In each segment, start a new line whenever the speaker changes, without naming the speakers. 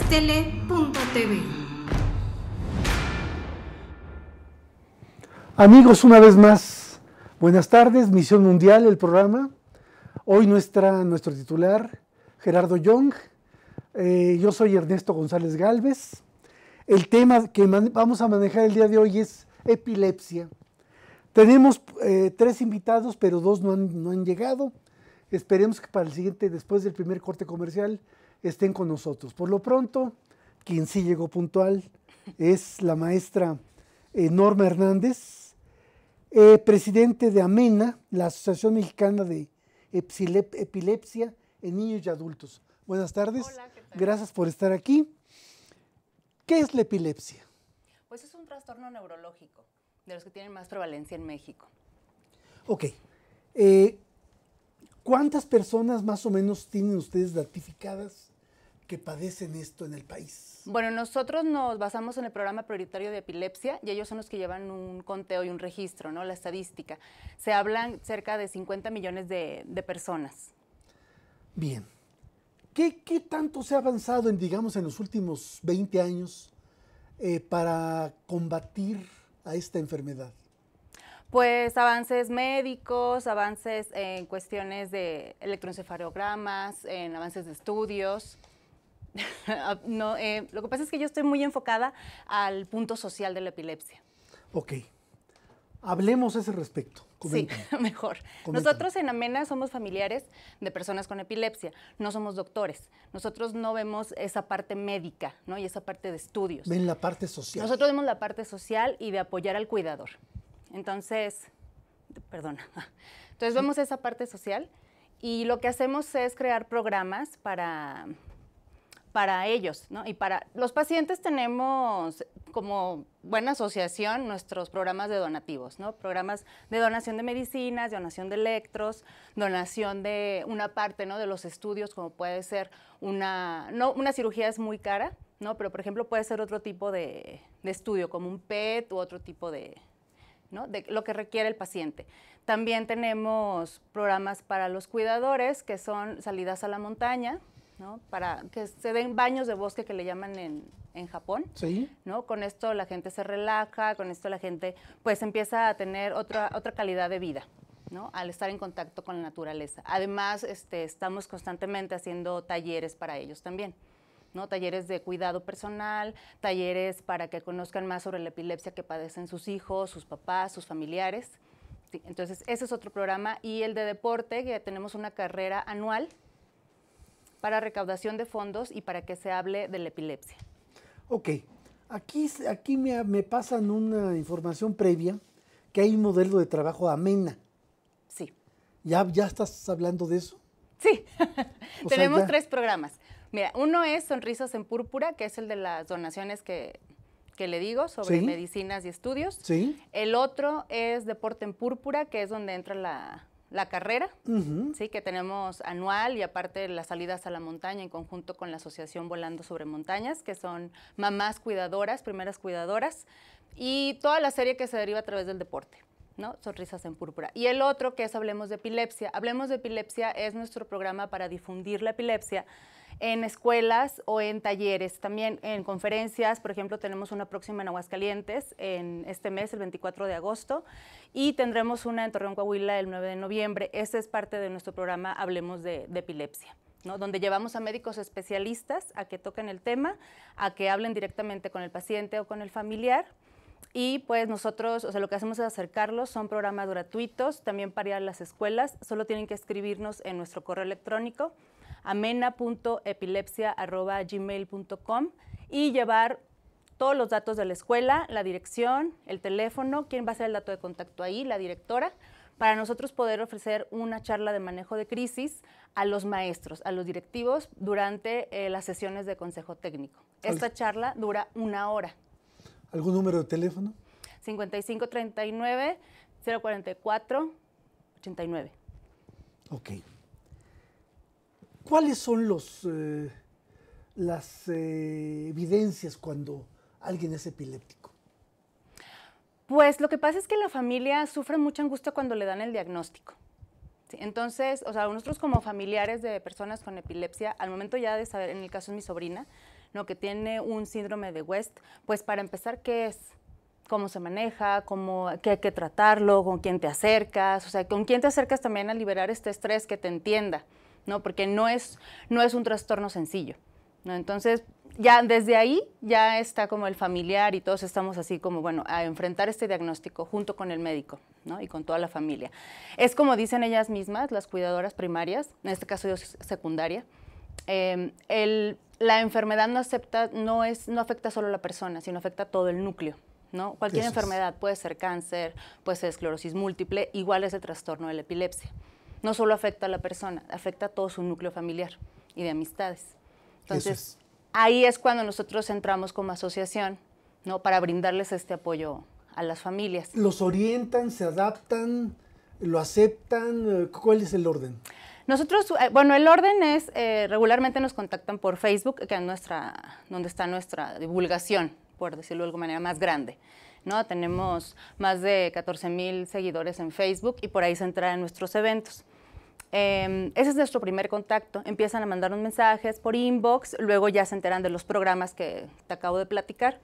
Mixtele.tv.
Amigos, una vez más, buenas tardes, Misión Mundial, el programa. Hoy nuestro titular, Gerardo Young. Yo soy Ernesto González Gálvez. El tema que vamos a manejar el día de hoy es epilepsia. Tenemos 3 invitados, pero 2 no han llegado. Esperemos que para el siguiente, después del primer corte comercial, estén con nosotros. Por lo pronto, quien sí llegó puntual es la maestra Norma Hernández, presidente de AMENA, la Asociación Mexicana de Epilepsia en Niños y Adultos. Buenas tardes.
Hola, ¿qué tal?
Gracias por estar aquí. ¿Qué es la epilepsia?
Pues es un trastorno neurológico, de los que tienen más prevalencia en México.
Ok. ¿Cuántas personas más o menos tienen ustedes ratificadas que padecen esto en el país?
Bueno, nosotros nos basamos en el programa prioritario de epilepsia y ellos son los que llevan un conteo y un registro, ¿no? La estadística. Se hablan cerca de 50 millones de personas.
Bien. ¿Qué tanto se ha avanzado digamos, en los últimos 20 años para combatir a esta enfermedad?
Pues avances médicos, avances en cuestiones de electroencefalogramas, en avances de estudios. No, lo que pasa es que yo estoy muy enfocada al punto social de la epilepsia.
Ok. Hablemos a ese respecto.
Coméntame. Sí, mejor.
Coméntame.
Nosotros en AMENA somos familiares de personas con epilepsia, no somos doctores. Nosotros no vemos esa parte médica, ¿no? Y esa parte de estudios.
Ven la parte social.
Nosotros vemos la parte social y de apoyar al cuidador. Entonces, vemos esa parte social y lo que hacemos es crear programas para ellos, ¿no? Y para los pacientes tenemos como buena asociación nuestros programas de donativos, ¿no? Programas de donación de medicinas, donación de electros, donación de una parte, ¿no? De los estudios, como puede ser una cirugía es muy cara, ¿no? Pero por ejemplo puede ser otro tipo de estudio, como un PET u otro tipo ¿no? De lo que requiere el paciente. También tenemos programas para los cuidadores, que son salidas a la montaña, ¿no? Para que se den baños de bosque, que le llaman en Japón.
Sí.
¿No? Con esto la gente se relaja, con esto la gente pues empieza a tener otra calidad de vida, ¿no? Al estar en contacto con la naturaleza. Además, estamos constantemente haciendo talleres para ellos también, ¿no? Talleres de cuidado personal, talleres para que conozcan más sobre la epilepsia que padecen sus hijos, sus papás, sus familiares. Sí, entonces, ese es otro programa. Y el de deporte, que tenemos una carrera anual para recaudación de fondos y para que se hable de la epilepsia.
Ok. Aquí me pasan una información previa que hay un modelo de trabajo AMENA.
Sí.
¿Ya estás hablando de eso?
Sí. Tenemos
ya.
3 programas. Mira, uno es Sonrisas en Púrpura, que es el de las donaciones que le digo sobre medicinas y estudios.
Sí.
El otro es Deporte en Púrpura, que es donde entra la carrera, ¿sí? Que tenemos anual y aparte las salidas a la montaña en conjunto con la Asociación Volando sobre Montañas, que son mamás cuidadoras, primeras cuidadoras, y toda la serie que se deriva a través del deporte, ¿no? Sonrisas en Púrpura. Y el otro que es Hablemos de Epilepsia. Hablemos de Epilepsia es nuestro programa para difundir la epilepsia en escuelas o en talleres, también en conferencias. Por ejemplo, tenemos una próxima en Aguascalientes en este mes, el 24 de agosto, y tendremos una en Torreón, Coahuila, el 9 de noviembre. Ese es parte de nuestro programa Hablemos de Epilepsia, ¿no? Donde llevamos a médicos especialistas a que toquen el tema, a que hablen directamente con el paciente o con el familiar. Y pues nosotros, lo que hacemos es acercarlos, son programas gratuitos, también para ir a las escuelas. Solo tienen que escribirnos en nuestro correo electrónico, amena.epilepsia@gmail.com, y llevar todos los datos de la escuela, la dirección, el teléfono, quién va a ser el dato de contacto ahí, la directora, para nosotros poder ofrecer una charla de manejo de crisis a los maestros, a los directivos, durante las sesiones de consejo técnico. Esta charla dura 1 hora.
¿Algún número de teléfono?
5539-044-89.
Ok. ¿Cuáles son las evidencias cuando alguien es epiléptico?
Pues lo que pasa es que la familia sufre mucha angustia cuando le dan el diagnóstico. ¿Sí? Entonces, nosotros como familiares de personas con epilepsia, al momento ya de saber, en el caso de mi sobrina, ¿no? Que tiene un síndrome de West, pues para empezar, ¿qué es? ¿Cómo se maneja? ¿Qué hay que tratarlo? ¿Con quién te acercas? O sea, ¿con quién te acercas también a liberar este estrés, que te entienda? ¿No? Porque no es un trastorno sencillo, ¿no? Entonces, ya desde ahí ya está como el familiar y todos estamos así como, bueno, a enfrentar este diagnóstico junto con el médico, ¿no? Y con toda la familia. Es como dicen ellas mismas, las cuidadoras primarias, en este caso yo soy secundaria, la enfermedad no afecta solo a la persona, sino afecta a todo el núcleo, ¿no? Cualquier enfermedad, puede ser cáncer, puede ser esclerosis múltiple, igual es el trastorno de la epilepsia. No solo afecta a la persona, afecta a todo su núcleo familiar y de amistades. Entonces, ahí es cuando nosotros entramos como asociación, ¿no? Para brindarles este apoyo a las familias.
¿Los orientan, se adaptan, lo aceptan? ¿Cuál es el orden?
Nosotros, bueno, el orden es, regularmente nos contactan por Facebook, que es donde está nuestra divulgación, por decirlo de alguna manera, más grande, ¿no? Tenemos más de 14,000 seguidores en Facebook y por ahí se enteran en nuestros eventos. Ese es nuestro primer contacto. Empiezan a mandarnos mensajes por inbox, luego ya se enteran de los programas que te acabo de platicar.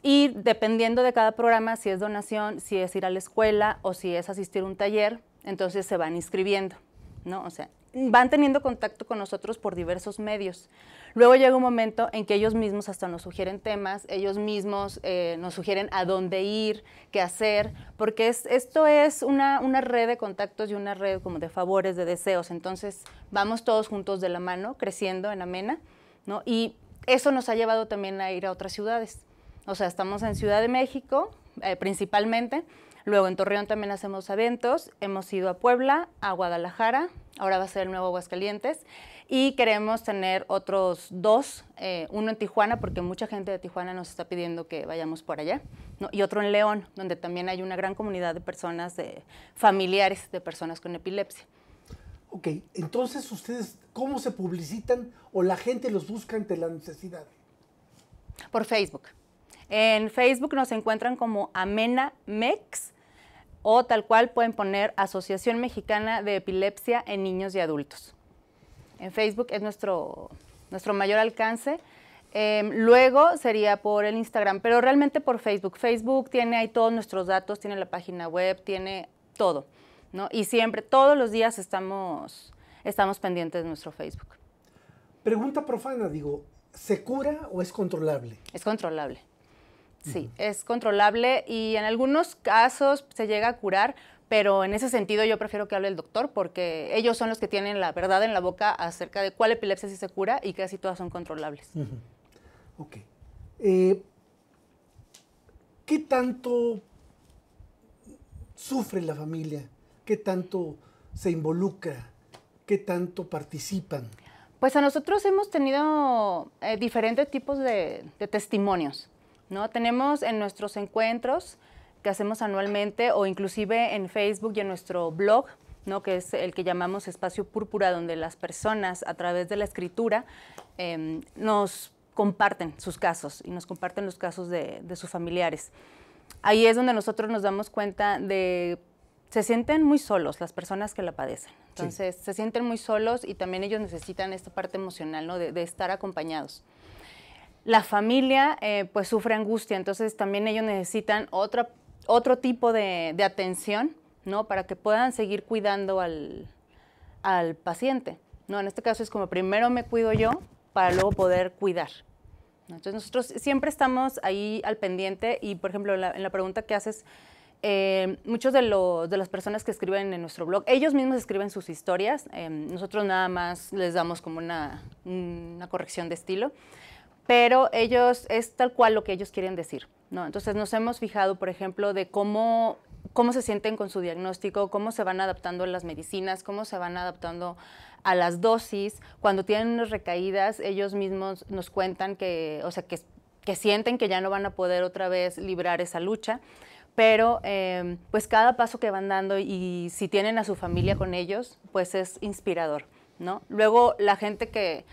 Y dependiendo de cada programa, si es donación, si es ir a la escuela o si es asistir a un taller, entonces se van inscribiendo, ¿no? O sea, van teniendo contacto con nosotros por diversos medios. Luego llega un momento en que ellos mismos hasta nos sugieren temas, ellos mismos nos sugieren a dónde ir, qué hacer, porque esto es una red de contactos y una red como de favores, de deseos. Entonces vamos todos juntos de la mano, creciendo en Amena, ¿no? Y eso nos ha llevado también a ir a otras ciudades. O sea, estamos en Ciudad de México, principalmente. Luego en Torreón también hacemos eventos, hemos ido a Puebla, a Guadalajara, ahora va a ser el nuevo Aguascalientes, y queremos tener otros 2, uno en Tijuana, porque mucha gente de Tijuana nos está pidiendo que vayamos por allá, ¿no? Y otro en León, donde también hay una gran comunidad de personas, familiares de personas con epilepsia.
Ok, entonces ustedes, ¿cómo se publicitan o la gente los busca ante la necesidad?
Por Facebook. En Facebook nos encuentran como Amena Mex, o tal cual pueden poner Asociación Mexicana de Epilepsia en Niños y Adultos. En Facebook es nuestro mayor alcance. Luego sería por el Instagram, pero realmente por Facebook. Facebook tiene ahí todos nuestros datos, tiene la página web, tiene todo, ¿no? Y siempre, todos los días estamos pendientes de nuestro Facebook.
Pregunta profana, digo, ¿se cura o es controlable?
Es controlable. Sí, es controlable y en algunos casos se llega a curar, pero en ese sentido yo prefiero que hable el doctor porque ellos son los que tienen la verdad en la boca acerca de cuál epilepsia sí se cura y casi todas son controlables.
Ok. ¿Qué tanto sufre la familia? ¿Qué tanto se involucra? ¿Qué tanto participan?
Pues a nosotros hemos tenido diferentes tipos de testimonios, ¿no? Tenemos en nuestros encuentros que hacemos anualmente o inclusive en Facebook y en nuestro blog, ¿no? Que es el que llamamos Espacio Púrpura, donde las personas a través de la escritura nos comparten sus casos y nos comparten los casos de sus familiares. Ahí es donde nosotros nos damos cuenta de se sienten muy solos las personas que la padecen. Entonces, se sienten muy solos y también ellos necesitan esta parte emocional, ¿no? de estar acompañados. La familia pues sufre angustia, entonces también ellos necesitan otro tipo de atención, ¿no? Para que puedan seguir cuidando al paciente, ¿no? En este caso es como primero me cuido yo para luego poder cuidar, ¿no? Entonces nosotros siempre estamos ahí al pendiente y, por ejemplo, en la pregunta que haces, muchos de las personas que escriben en nuestro blog, ellos mismos escriben sus historias, nosotros nada más les damos como una corrección de estilo, pero ellos es tal cual lo que ellos quieren decir, ¿no? Entonces nos hemos fijado, por ejemplo, de cómo se sienten con su diagnóstico, cómo se van adaptando a las medicinas, cómo se van adaptando a las dosis. Cuando tienen unas recaídas, ellos mismos nos cuentan que sienten que ya no van a poder otra vez librar esa lucha, pero pues cada paso que van dando y si tienen a su familia con ellos, pues es inspirador, ¿no? Luego la gente que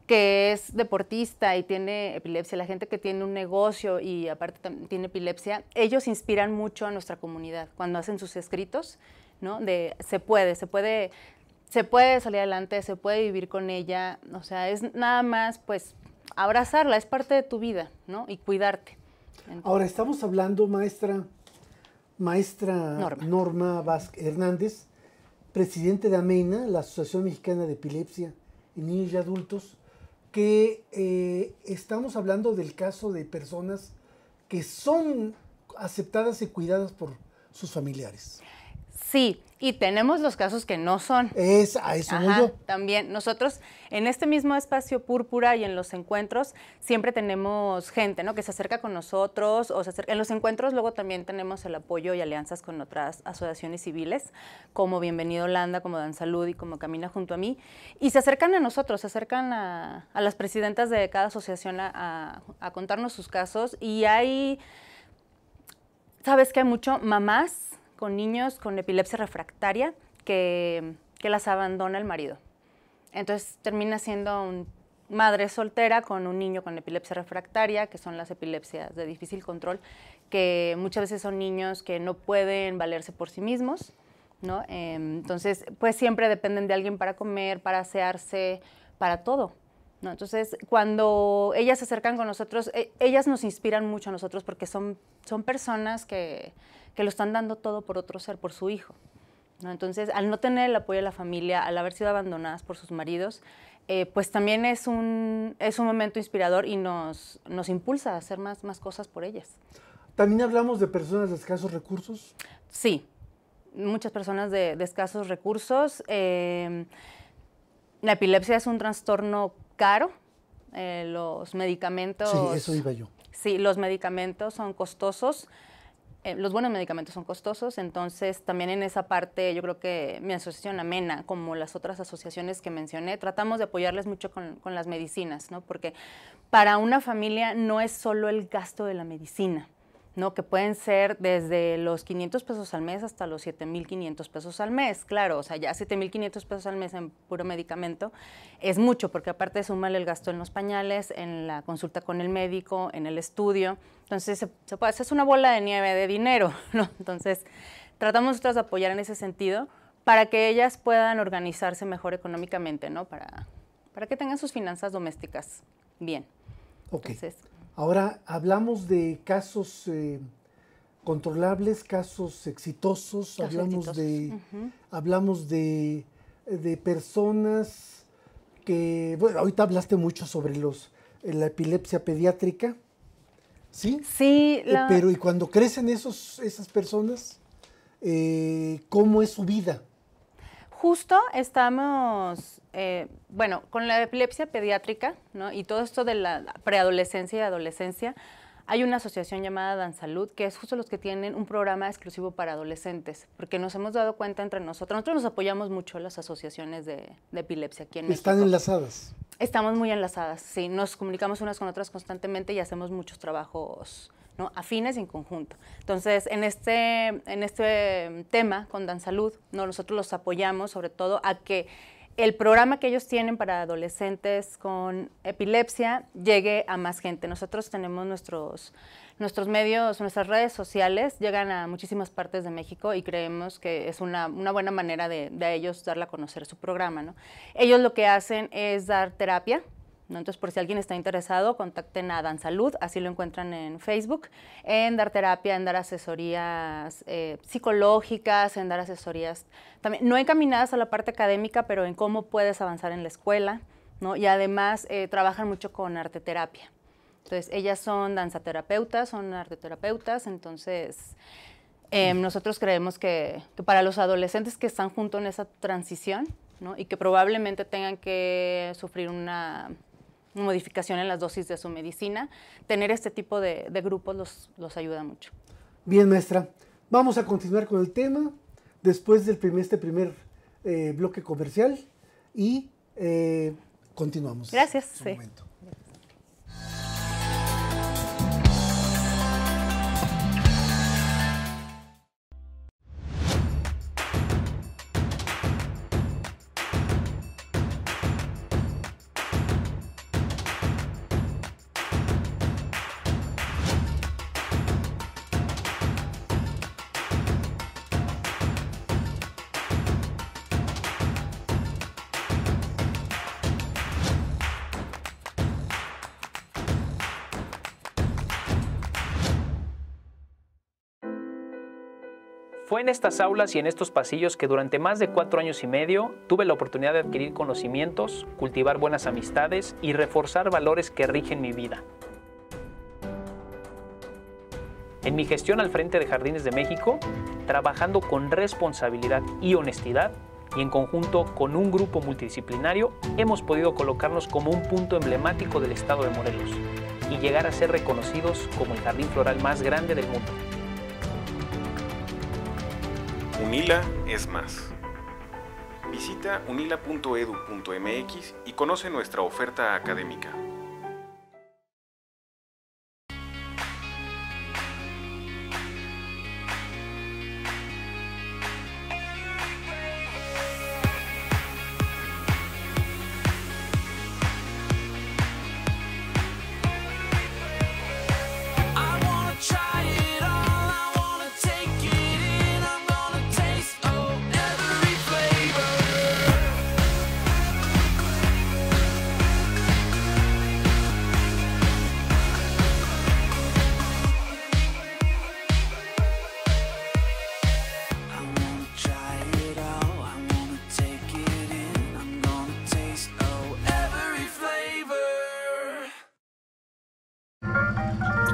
es deportista y tiene epilepsia, la gente que tiene un negocio y aparte también tiene epilepsia, ellos inspiran mucho a nuestra comunidad cuando hacen sus escritos, ¿no? De se puede salir adelante, se puede vivir con ella, o sea, es nada más pues abrazarla, es parte de tu vida, ¿no? Y cuidarte. Entonces,
ahora, estamos hablando, maestra Norma Hernández, presidente de AMENA, la Asociación Mexicana de Epilepsia en Niños y Adultos, que estamos hablando del caso de personas que son aceptadas y cuidadas por sus familiares.
sí, y tenemos los casos que no son.
A eso voy yo.
También nosotros en este mismo espacio Púrpura y en los encuentros siempre tenemos gente, ¿no? Que se acerca con nosotros o en los encuentros luego también tenemos el apoyo y alianzas con otras asociaciones civiles como Bienvenido Holanda, como Dan Salud y como Camina Junto a Mí, y se acercan a nosotros, se acercan a las presidentas de cada asociación a contarnos sus casos, y hay, sabes que hay mucho mamás con niños con epilepsia refractaria que las abandona el marido. Entonces termina siendo una madre soltera con un niño con epilepsia refractaria, que son las epilepsias de difícil control, que muchas veces son niños que no pueden valerse por sí mismos, ¿no? Entonces, pues siempre dependen de alguien para comer, para asearse, para todo, ¿no? Entonces, cuando ellas se acercan con nosotros, ellas nos inspiran mucho a nosotros porque son personas que lo están dando todo por otro ser, por su hijo, ¿no? Entonces, al no tener el apoyo de la familia, al haber sido abandonadas por sus maridos, pues también es un momento inspirador y nos impulsa a hacer más cosas por ellas.
¿También hablamos de personas de escasos recursos?
Sí, muchas personas de escasos recursos. La epilepsia es un trastorno caro. Los medicamentos...
Sí, eso iba yo.
Sí, los medicamentos son costosos. Los buenos medicamentos son costosos, entonces también en esa parte yo creo que mi asociación AMENA, como las otras asociaciones que mencioné, tratamos de apoyarles mucho con las medicinas, ¿no? Porque para una familia no es solo el gasto de la medicina, ¿no? Que pueden ser desde los 500 pesos al mes hasta los 7,500 pesos al mes, claro, o sea, ya 7,500 pesos al mes en puro medicamento es mucho, porque aparte súmale el gasto en los pañales, en la consulta con el médico, en el estudio, entonces se puede hacer una bola de nieve de dinero, ¿no? Entonces tratamos nosotros de apoyar en ese sentido para que ellas puedan organizarse mejor económicamente, ¿no? Para que tengan sus finanzas domésticas bien.
Ok.
Entonces,
ahora hablamos de casos controlables, casos exitosos, hablamos de personas que, bueno, ahorita hablaste mucho sobre la epilepsia pediátrica, ¿sí?
Sí.
Pero y cuando crecen esas personas, ¿cómo es su vida?
Justo estamos, bueno, con la epilepsia pediátrica, ¿no? Y todo esto de la preadolescencia y adolescencia, hay una asociación llamada Dan Salud, que es justo los que tienen un programa exclusivo para adolescentes, porque nos hemos dado cuenta entre nosotros nos apoyamos mucho las asociaciones de epilepsia aquí en México.
¿Están enlazadas?
Estamos muy enlazadas, sí, nos comunicamos unas con otras constantemente y hacemos muchos trabajos, ¿no? Afines y en conjunto. Entonces, en este tema con Dan Salud, ¿no? Nosotros los apoyamos sobre todo a que el programa que ellos tienen para adolescentes con epilepsia llegue a más gente. Nosotros tenemos nuestros medios, nuestras redes sociales, llegan a muchísimas partes de México y creemos que es una buena manera de ellos darle a conocer su programa, ¿no? Ellos lo que hacen es dar terapia, ¿no? Entonces, por si alguien está interesado, contacten a Dan Salud, así lo encuentran en Facebook, en dar terapia, en dar asesorías psicológicas, en dar asesorías también, no encaminadas a la parte académica, pero en cómo puedes avanzar en la escuela, ¿no? Y además trabajan mucho con arteterapia. Entonces, ellas son danzaterapeutas, son arteterapeutas, entonces nosotros creemos que para los adolescentes que están junto en esa transición, ¿no? Y que probablemente tengan que sufrir una modificación en las dosis de su medicina, tener este tipo de grupos los ayuda mucho.
Bien, maestra. Vamos a continuar con el tema después del este primer bloque comercial y continuamos.
Gracias.
En un momento.
Fue en estas aulas y en estos pasillos que durante más de 4 años y medio tuve la oportunidad de adquirir conocimientos, cultivar buenas amistades y reforzar valores que rigen mi vida. En mi gestión al frente de Jardines de México, trabajando con responsabilidad y honestidad, y en conjunto con un grupo multidisciplinario, hemos podido colocarnos como un punto emblemático del estado de Morelos y llegar a ser reconocidos como el jardín floral más grande del mundo.
UNILA es más. Visita unila.edu.mx y conoce nuestra oferta académica.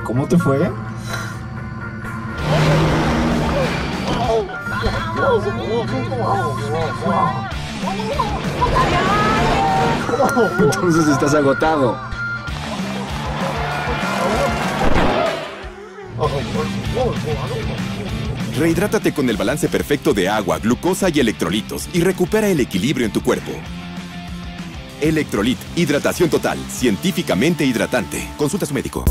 ¿Cómo te fue? Entonces estás agotado.
Rehidrátate con el balance perfecto de agua, glucosa y electrolitos y recupera el equilibrio en tu cuerpo. Electrolit, hidratación total, científicamente hidratante. Consulta a su médico.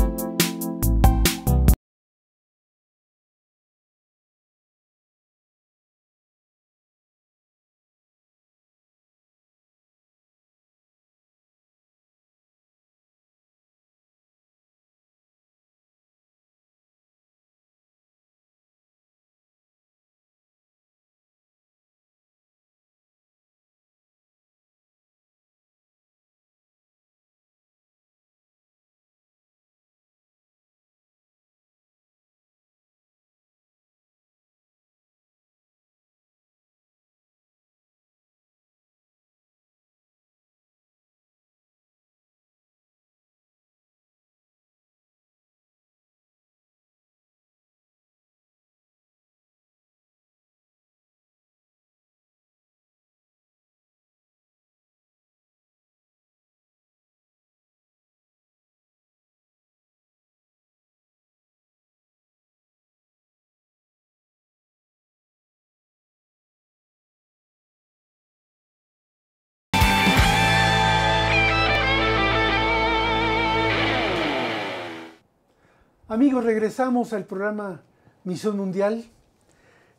Amigos, regresamos al programa Misión Mundial.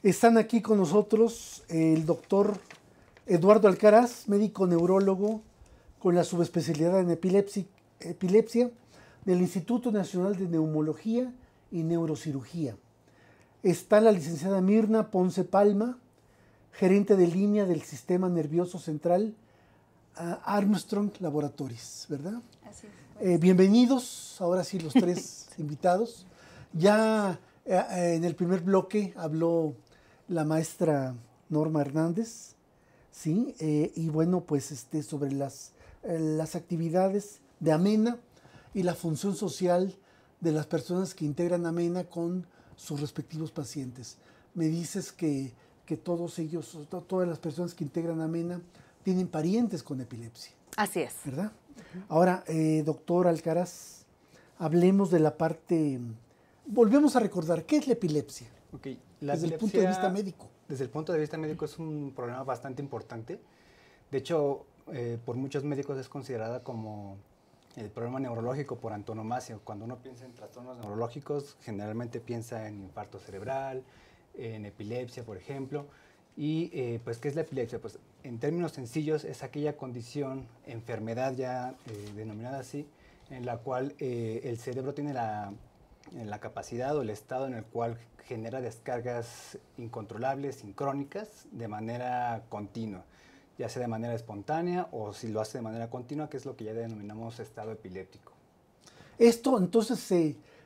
Están aquí con nosotros el doctor Eduardo Alcaraz, médico neurólogo con la subespecialidad en epilepsia del Instituto Nacional de Neumología y Neurocirugía. Está la licenciada Mirna Ponce Palma, gerente de línea del Sistema Nervioso Central Armstrong Laboratories, ¿verdad?
Así es.
Bienvenidos, ahora sí los tres invitados. Ya en el primer bloque habló la maestra Norma Hernández, ¿sí? Y bueno, pues sobre las actividades de AMENA y la función social de las personas que integran AMENA con sus respectivos pacientes. Me dices que todos ellos, todas las personas que integran AMENA tienen parientes con epilepsia.
Así es.
¿Verdad? Ahora, doctor Alcaraz, hablemos de la parte, volvemos a recordar, ¿qué es la epilepsia?
Okay.
Desde el punto de vista médico.
Desde el punto de vista médico es un problema bastante importante. De hecho, por muchos médicos es considerada como el problema neurológico por antonomasia. Cuando uno piensa en trastornos neurológicos, generalmente piensa en infarto cerebral, en epilepsia, por ejemplo. Y pues, ¿qué es la epilepsia? Pues, en términos sencillos, es aquella condición, enfermedad ya denominada así, en la cual el cerebro tiene la capacidad o el estado en el cual genera descargas incontrolables, sincrónicas, de manera continua, ya sea de manera espontánea o si lo hace de manera continua, que es lo que ya denominamos estado epiléptico.
Esto entonces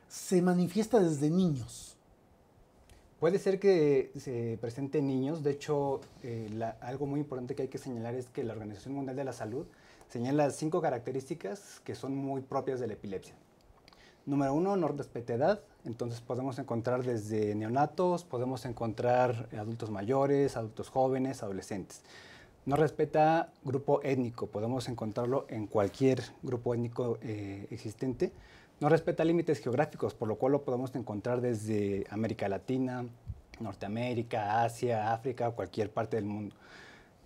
se manifiesta desde niños.
Puede ser que se presente en niños. De hecho, algo muy importante que hay que señalar es que la Organización Mundial de la Salud señala 5 características que son muy propias de la epilepsia. Número 1, no respeta edad. Entonces podemos encontrar desde neonatos, podemos encontrar adultos mayores, adultos jóvenes, adolescentes. No respeta grupo étnico, podemos encontrarlo en cualquier grupo étnico existente. No respeta límites geográficos, por lo cual lo podemos encontrar desde América Latina, Norteamérica, Asia, África, cualquier parte del mundo.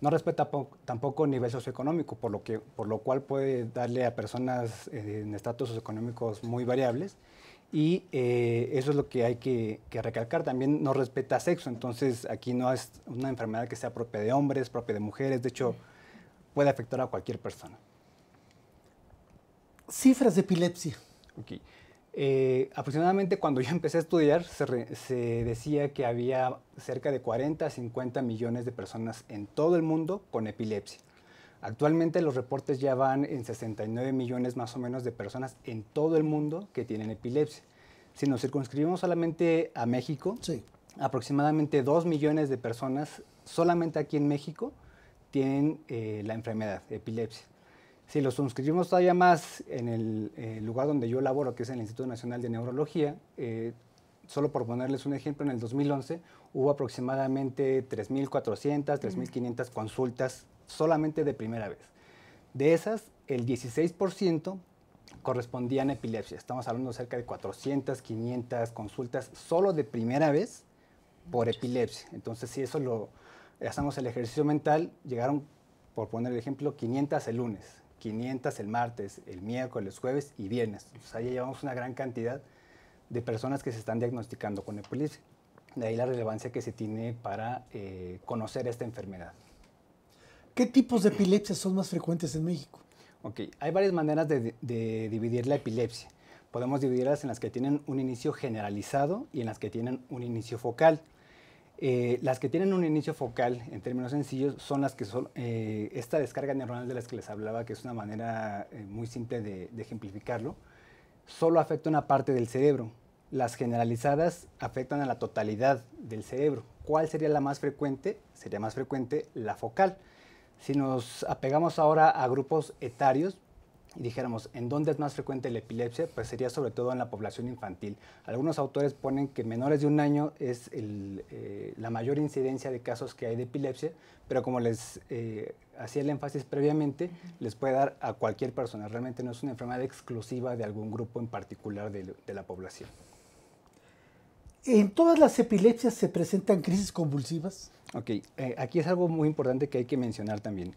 No respeta tampoco nivel socioeconómico, por lo cual puede darle a personas en estratos socioeconómicos muy variables. Y eso es lo que hay que recalcar. También no respeta sexo, entonces aquí no es una enfermedad que sea propia de hombres, propia de mujeres. De hecho, puede afectar a cualquier persona.
Cifras de epilepsia.
Okay. Aproximadamente cuando yo empecé a estudiar se decía que había cerca de 40 a 50 millones de personas en todo el mundo con epilepsia. Actualmente los reportes ya van en 69 millones más o menos de personas en todo el mundo que tienen epilepsia. Si nos circunscribimos solamente a México,
Sí.
aproximadamente 2 millones de personas solamente aquí en México tienen la enfermedad, epilepsia. Si lo circunscribimos todavía más en el lugar donde yo laboro, que es el Instituto Nacional de Neurología, solo por ponerles un ejemplo, en el 2011 hubo aproximadamente 3.400, 3.500 consultas solamente de primera vez. De esas, el 16% correspondían a epilepsia. Estamos hablando de cerca de 400, 500 consultas solo de primera vez por epilepsia. Entonces, si eso lo hacemos el ejercicio mental, llegaron, por poner el ejemplo, 500 el lunes, 500 el martes, el miércoles, jueves y viernes. Entonces, ahí llevamos una gran cantidad de personas que se están diagnosticando con epilepsia. De ahí la relevancia que se tiene para conocer esta enfermedad.
¿Qué tipos de epilepsia son más frecuentes en México?
Ok, hay varias maneras de dividir la epilepsia. Podemos dividirlas en las que tienen un inicio generalizado y en las que tienen un inicio focal. Las que tienen un inicio focal, en términos sencillos, son las que son esta descarga neuronal de las que les hablaba, que es una manera muy simple de ejemplificarlo, solo afecta una parte del cerebro. Las generalizadas afectan a la totalidad del cerebro. ¿Cuál sería la más frecuente? Sería más frecuente la focal. Si nos apegamos ahora a grupos etarios y dijéramos en dónde es más frecuente la epilepsia, pues sería sobre todo en la población infantil. Algunos autores ponen que menores de 1 año es la mayor incidencia de casos que hay de epilepsia, pero como les hacía el énfasis previamente, les puede dar a cualquier persona. Realmente no es una enfermedad exclusiva de algún grupo en particular de la población.
¿En todas las epilepsias se presentan crisis convulsivas?
Ok, aquí es algo muy importante que hay que mencionar también.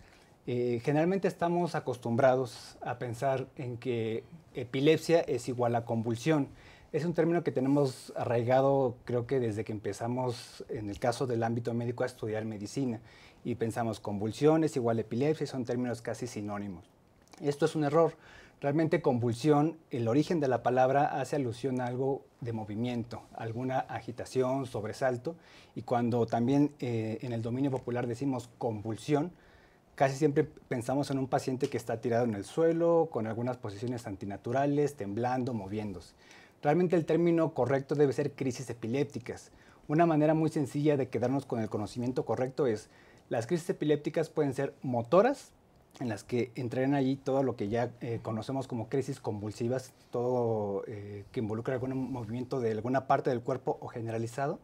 Generalmente estamos acostumbrados a pensar en que epilepsia es igual a convulsión. Es un término que tenemos arraigado, creo que desde que empezamos, en el caso del ámbito médico, a estudiar medicina. Y pensamos convulsión es igual a epilepsia y son términos casi sinónimos. Esto es un error. Realmente convulsión, el origen de la palabra hace alusión a algo de movimiento, alguna agitación, sobresalto, y cuando también en el dominio popular decimos convulsión, casi siempre pensamos en un paciente que está tirado en el suelo, con algunas posiciones antinaturales, temblando, moviéndose. Realmente el término correcto debe ser crisis epilépticas. Una manera muy sencilla de quedarnos con el conocimiento correcto es, las crisis epilépticas pueden ser motoras, en las que entrarían allí todo lo que ya conocemos como crisis convulsivas, todo que involucra algún movimiento de alguna parte del cuerpo o generalizado.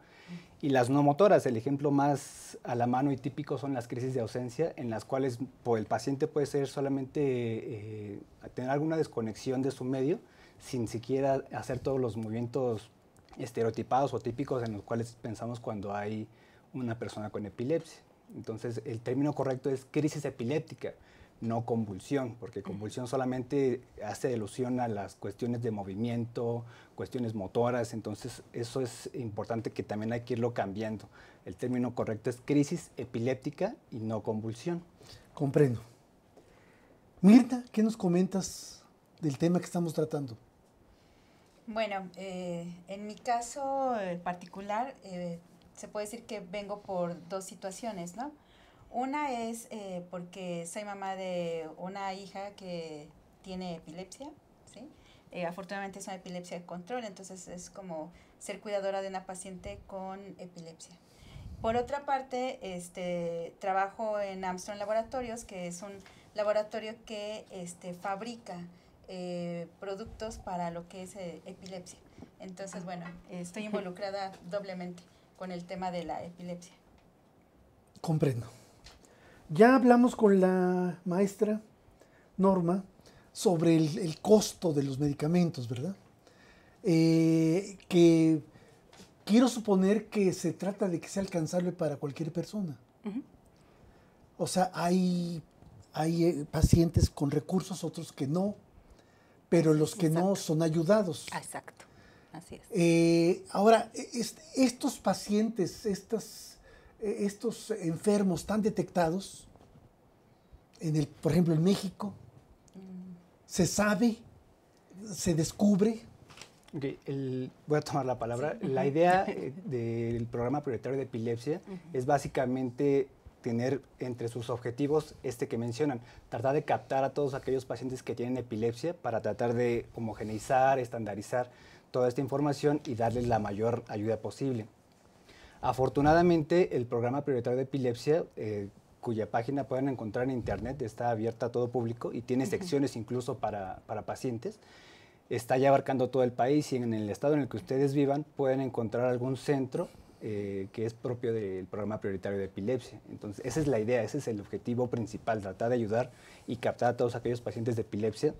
Y las no motoras, el ejemplo más a la mano y típico son las crisis de ausencia, en las cuales el paciente puede ser solamente tener alguna desconexión de su medio, sin siquiera hacer todos los movimientos estereotipados o típicos en los cuales pensamos cuando hay una persona con epilepsia. Entonces, el término correcto es crisis epiléptica, no convulsión, porque convulsión solamente hace alusión a las cuestiones de movimiento, cuestiones motoras, entonces eso es importante que también hay que irlo cambiando. El término correcto es crisis epiléptica y no convulsión.
Comprendo. Mirta, ¿qué nos comentas del tema que estamos tratando?
Bueno, en mi caso particular, se puede decir que vengo por 2 situaciones, ¿no? Una es porque soy mamá de una hija que tiene epilepsia, ¿sí? Afortunadamente es una epilepsia de control, entonces es como ser cuidadora de una paciente con epilepsia. Por otra parte, trabajo en Armstrong Laboratorios, que es un laboratorio que fabrica productos para lo que es epilepsia. Entonces, bueno, estoy involucrada doblemente con el tema de la epilepsia.
Comprendo. Ya hablamos con la maestra Norma sobre el costo de los medicamentos, ¿verdad? Que quiero suponer que se trata de que sea alcanzable para cualquier persona. O sea, hay pacientes con recursos, otros que no, pero los que no son ayudados.
Exacto, así es.
Ahora, estos pacientes, estos enfermos están detectados, por ejemplo, en México, se sabe, se descubre.
Okay, voy a tomar la palabra. Sí. La idea del programa prioritario de epilepsia es básicamente tener entre sus objetivos que mencionan, tratar de captar a todos aquellos pacientes que tienen epilepsia para tratar de homogeneizar, estandarizar toda esta información y darles la mayor ayuda posible. Afortunadamente, el programa prioritario de epilepsia, cuya página pueden encontrar en internet, está abierta a todo público y tiene secciones incluso para pacientes. Está ya abarcando todo el país y en el estado en el que ustedes vivan pueden encontrar algún centro que es propio del programa prioritario de epilepsia. Entonces, esa es la idea, ese es el objetivo principal, tratar de ayudar y captar a todos aquellos pacientes de epilepsia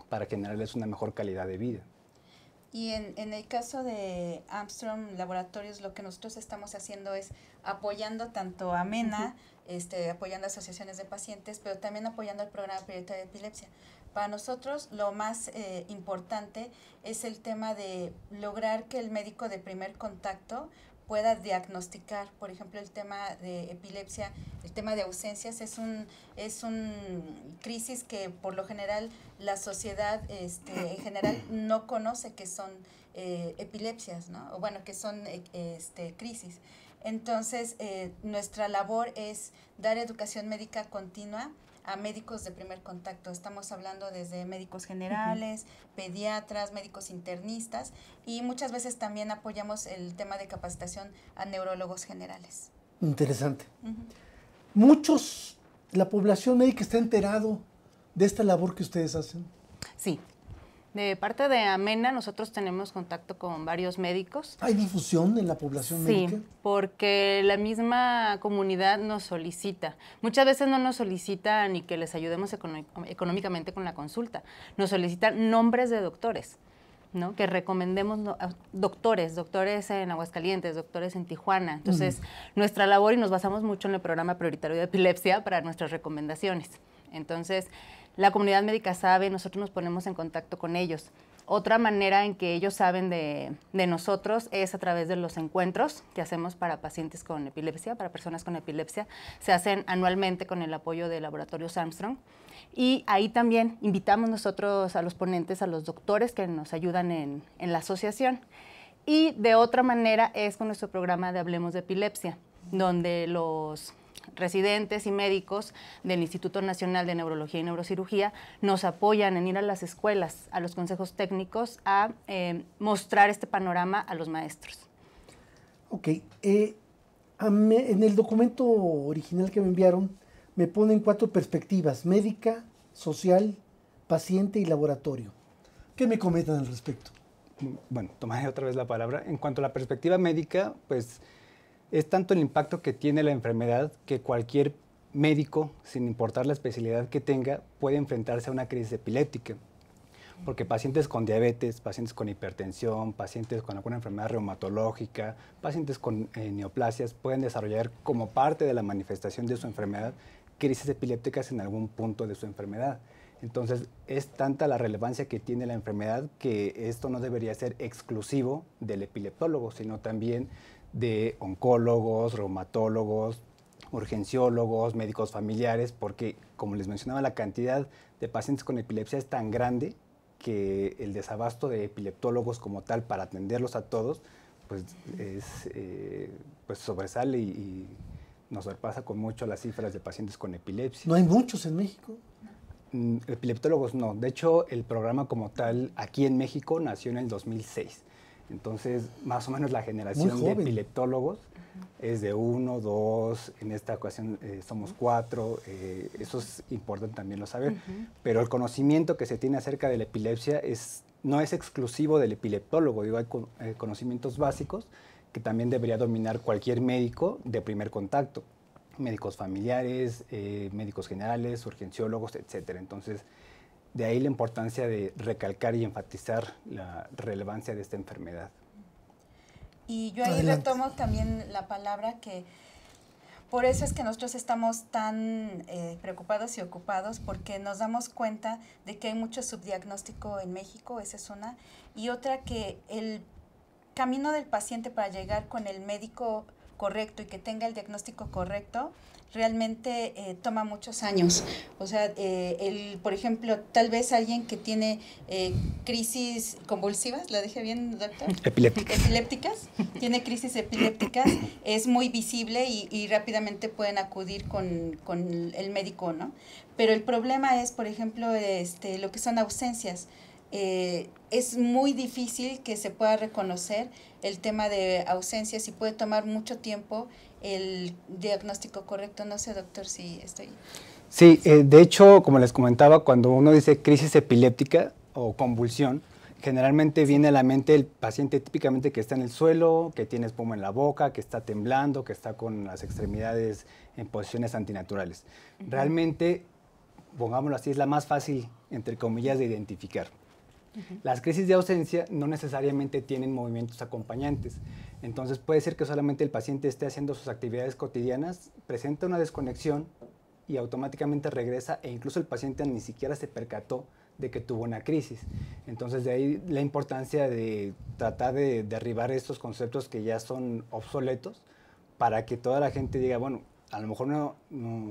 para generarles una mejor calidad de vida.
Y en el caso de Armstrong Laboratorios, lo que nosotros estamos haciendo es apoyando tanto a MENA, apoyando asociaciones de pacientes, pero también apoyando el programa prioritario de epilepsia. Para nosotros lo más importante es el tema de lograr que el médico de primer contacto pueda diagnosticar, por ejemplo, el tema de epilepsia, el tema de ausencias es un crisis que por lo general la sociedad en general no conoce que son epilepsias, ¿no? O bueno, que son crisis. Entonces, nuestra labor es dar educación médica continua a médicos de primer contacto. Estamos hablando desde médicos generales, pediatras, médicos internistas y muchas veces también apoyamos el tema de capacitación a neurólogos generales.
Interesante. La población médica está enterado de esta labor que ustedes hacen.
Sí. De parte de AMENA, nosotros tenemos contacto con varios médicos.
¿Hay difusión en la población médica?
Sí, porque la misma comunidad nos solicita. Muchas veces no nos solicita ni que les ayudemos económicamente con la consulta. Nos solicitan nombres de doctores, ¿no? Que recomendemos doctores en Aguascalientes, doctores en Tijuana. Entonces, nuestra labor, y nos basamos mucho en el programa prioritario de epilepsia para nuestras recomendaciones. Entonces, la comunidad médica sabe, nosotros nos ponemos en contacto con ellos. Otra manera en que ellos saben de nosotros es a través de los encuentros que hacemos para pacientes con epilepsia, para personas con epilepsia. Se hacen anualmente con el apoyo de Laboratorios Armstrong. Y ahí también invitamos nosotros a los ponentes, a los doctores que nos ayudan en la asociación. Y de otra manera es con nuestro programa de Hablemos de Epilepsia, donde los residentes y médicos del Instituto Nacional de Neurología y Neurocirugía nos apoyan en ir a las escuelas, a los consejos técnicos, a mostrar este panorama a los maestros.
Ok. En el documento original que me enviaron me ponen 4 perspectivas: médica, social, paciente y laboratorio. ¿Qué me comentan al respecto?
Bueno, tomaré otra vez la palabra. En cuanto a la perspectiva médica, pues es tanto el impacto que tiene la enfermedad que cualquier médico, sin importar la especialidad que tenga, puede enfrentarse a una crisis epiléptica. Porque pacientes con diabetes, pacientes con hipertensión, pacientes con alguna enfermedad reumatológica, pacientes con neoplasias pueden desarrollar como parte de la manifestación de su enfermedad crisis epilépticas en algún punto de su enfermedad. Entonces, es tanta la relevancia que tiene la enfermedad que esto no debería ser exclusivo del epileptólogo, sino también de oncólogos, reumatólogos, urgenciólogos, médicos familiares, porque, como les mencionaba, la cantidad de pacientes con epilepsia es tan grande que el desabasto de epileptólogos como tal para atenderlos a todos, pues, pues sobresale y nos sorpasa con mucho las cifras de pacientes con epilepsia.
¿No hay muchos en México?
Epileptólogos no. De hecho, el programa como tal aquí en México nació en el 2006. Entonces, más o menos la generación de epileptólogos es de 1, 2, en esta ocasión somos 4. Eso es importante también lo saber. Pero el conocimiento que se tiene acerca de la epilepsia no es exclusivo del epileptólogo. Digo, hay conocimientos básicos que también debería dominar cualquier médico de primer contacto. Médicos familiares, médicos generales, urgenciólogos, etc. Entonces, de ahí la importancia de recalcar y enfatizar la relevancia de esta enfermedad.
Y yo ahí retomo también la palabra que por eso es que nosotros estamos tan preocupados y ocupados, porque nos damos cuenta de que hay mucho subdiagnóstico en México, esa es una, y otra que el camino del paciente para llegar con el médico correcto y que tenga el diagnóstico correcto, realmente toma muchos años. O sea, por ejemplo, tal vez alguien que tiene crisis convulsivas, ¿la dije bien, doctor? Epilépticas. Tiene crisis epilépticas, es muy visible y rápidamente pueden acudir con el médico, ¿no? Pero el problema es, por ejemplo, lo que son ausencias. Es muy difícil que se pueda reconocer el tema de ausencias y puede tomar mucho tiempo el diagnóstico correcto. No sé, doctor, si estoy...
Sí, de hecho, como les comentaba, cuando uno dice crisis epiléptica o convulsión, generalmente viene a la mente el paciente típicamente que está en el suelo, que tiene espuma en la boca, que está temblando, que está con las extremidades en posiciones antinaturales. Realmente, pongámoslo así, es la más fácil, entre comillas, de identificar. Las crisis de ausencia no necesariamente tienen movimientos acompañantes. Entonces puede ser que solamente el paciente esté haciendo sus actividades cotidianas, presenta una desconexión y automáticamente regresa, e incluso el paciente ni siquiera se percató de que tuvo una crisis. Entonces de ahí la importancia de tratar de derribar estos conceptos que ya son obsoletos, para que toda la gente diga, bueno, a lo mejor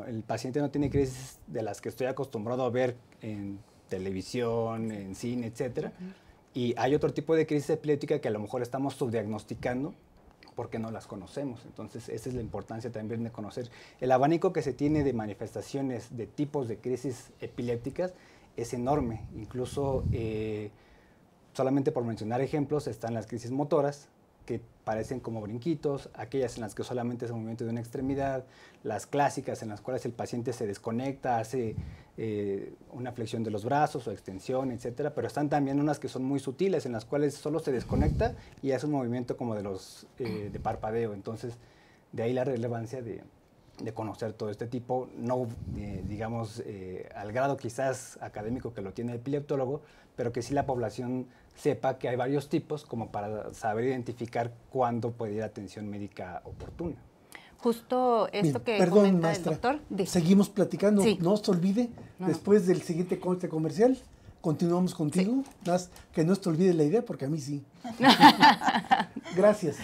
el paciente no tiene crisis de las que estoy acostumbrado a ver en televisión, en cine, etcétera. Y hay otro tipo de crisis epiléptica que a lo mejor estamos subdiagnosticando porque no las conocemos. Entonces, esa es la importancia también de conocer. El abanico que se tiene de manifestaciones de tipos de crisis epilépticas es enorme. Incluso, solamente por mencionar ejemplos, están las crisis motoras, que parecen como brinquitos, aquellas en las que solamente es el movimiento de una extremidad, las clásicas en las cuales el paciente se desconecta, hace una flexión de los brazos o extensión, etcétera, pero están también unas que son muy sutiles, en las cuales solo se desconecta y hace un movimiento como de parpadeo. Entonces, de ahí la relevancia de conocer todo este tipo, no digamos al grado quizás académico que lo tiene el epileptólogo, pero que sí la población sepa que hay varios tipos como para saber identificar cuándo puede ir a atención médica oportuna.
Justo esto que
perdón,
comenta
maestra,
el doctor.
Seguimos platicando,
Sí.
no se olvide, después del siguiente corte comercial, continuamos contigo, más que no se te olvide la idea, porque a mí sí. Gracias.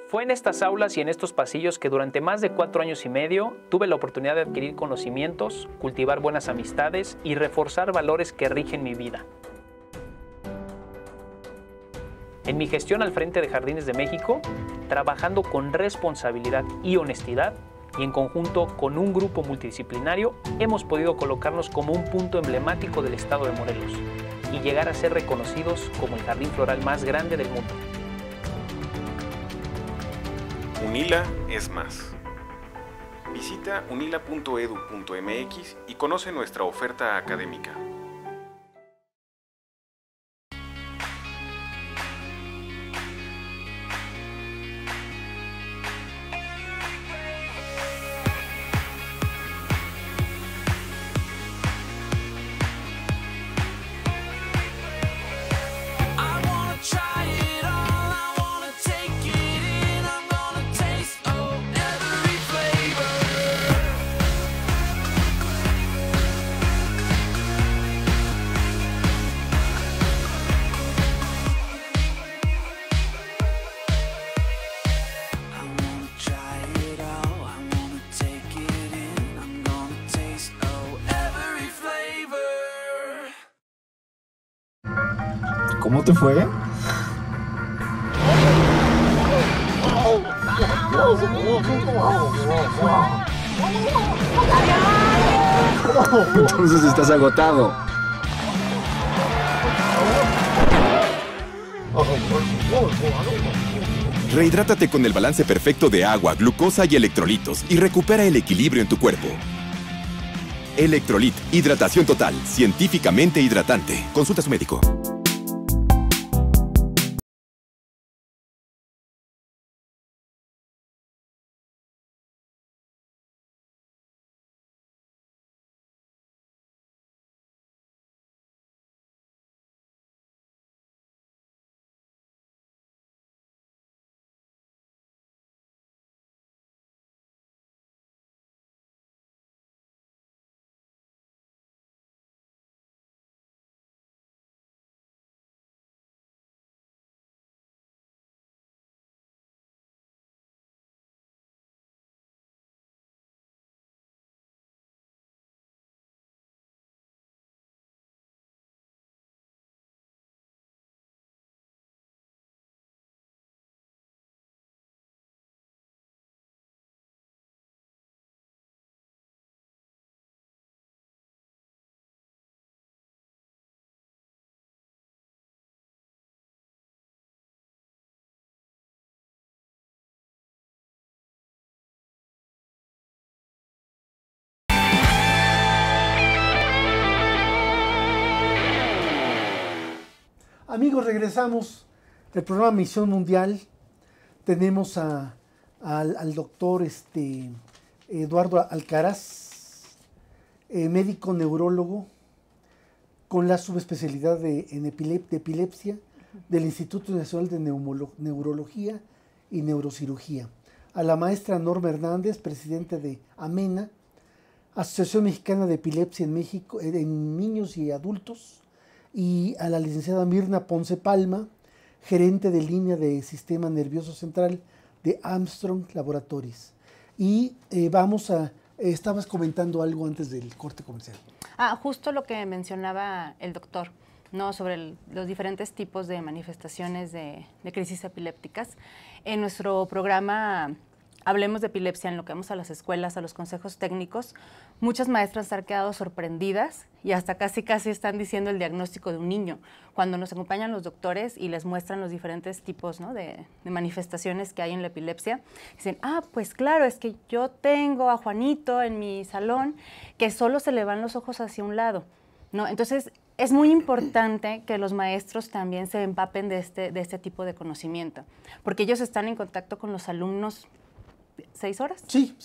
Fue en estas aulas y en estos pasillos que durante más de 4 años y medio tuve la oportunidad de adquirir conocimientos, cultivar buenas amistades y reforzar valores que rigen mi vida. En mi gestión al frente de Jardines de México, trabajando con responsabilidad y honestidad, y en conjunto con un grupo multidisciplinario, hemos podido colocarnos como un punto emblemático del estado de Morelos y llegar a ser reconocidos como el jardín floral más grande del mundo.
UNILA es más. Visita unila.edu.mx y conoce nuestra oferta académica.
I wanna try it all, I wanna take it in, I'm gonna taste, oh te fue? Entonces estás agotado.
Rehidrátate con el balance perfecto de agua, glucosa y electrolitos y recupera el equilibrio en tu cuerpo. Electrolit, hidratación total, científicamente hidratante. Consulta a su médico.
Amigos, regresamos del programa Misión Mundial. Tenemos al doctor Eduardo Alcaraz, médico neurólogo con la subespecialidad de epilepsia del Instituto Nacional de Neurología y Neurocirugía. A la maestra Norma Hernández, presidente de AMENA, Asociación Mexicana de Epilepsia en México, en niños y adultos, y a la licenciada Mirna Ponce Palma, gerente de línea de Sistema Nervioso Central de Armstrong Laboratories. Y estabas comentando algo antes del corte comercial.
Justo lo que mencionaba el doctor, ¿no? Sobre los diferentes tipos de manifestaciones de crisis epilépticas. En nuestro programa Hablemos de Epilepsia, en lo que vamos a las escuelas, a los consejos técnicos, muchas maestras han quedado sorprendidas y hasta casi están diciendo el diagnóstico de un niño. Cuando nos acompañan los doctores y les muestran los diferentes tipos, ¿no? de manifestaciones que hay en la epilepsia, dicen, pues claro, es que yo tengo a Juanito en mi salón que solo se le van los ojos hacia un lado, ¿no? Entonces, es muy importante que los maestros también se empapen de este tipo de conocimiento, porque ellos están en contacto con los alumnos 6 horas.
Sí,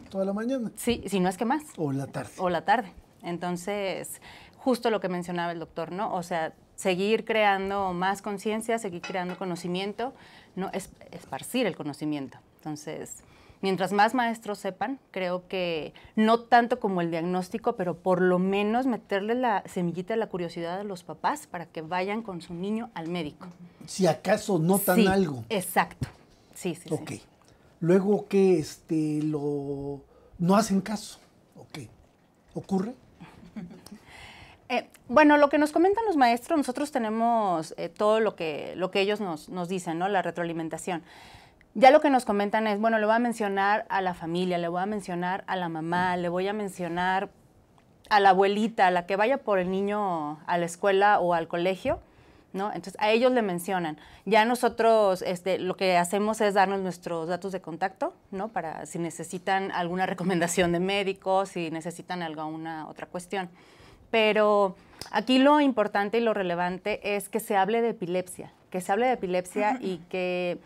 toda la mañana.
Sí, si no es que más.
O la tarde.
O la tarde. Entonces, justo lo que mencionaba el doctor, ¿no? O sea, seguir creando más conciencia, seguir creando conocimiento, ¿no? Esparcir el conocimiento. Entonces, mientras más maestros sepan, creo que no tanto como el diagnóstico, pero por lo menos meterle la semillita de la curiosidad a los papás para que vayan con su niño al médico.
Si acaso notan algo.
Exacto. Sí.
Ok. Luego que no hacen caso. Ok. ¿Ocurre?
Bueno, lo que nos comentan los maestros, nosotros tenemos todo lo que ellos nos dicen, ¿no? La retroalimentación. Ya lo que nos comentan es, bueno, le voy a mencionar a la familia, le voy a mencionar a la mamá, le voy a mencionar a la abuelita, a la que vaya por el niño a la escuela o al colegio, ¿no? Entonces, a ellos le mencionan. Ya nosotros lo que hacemos es darnos nuestros datos de contacto, ¿no? Para si necesitan alguna recomendación de médico, si necesitan alguna otra cuestión. Pero aquí lo importante y lo relevante es que se hable de epilepsia, y que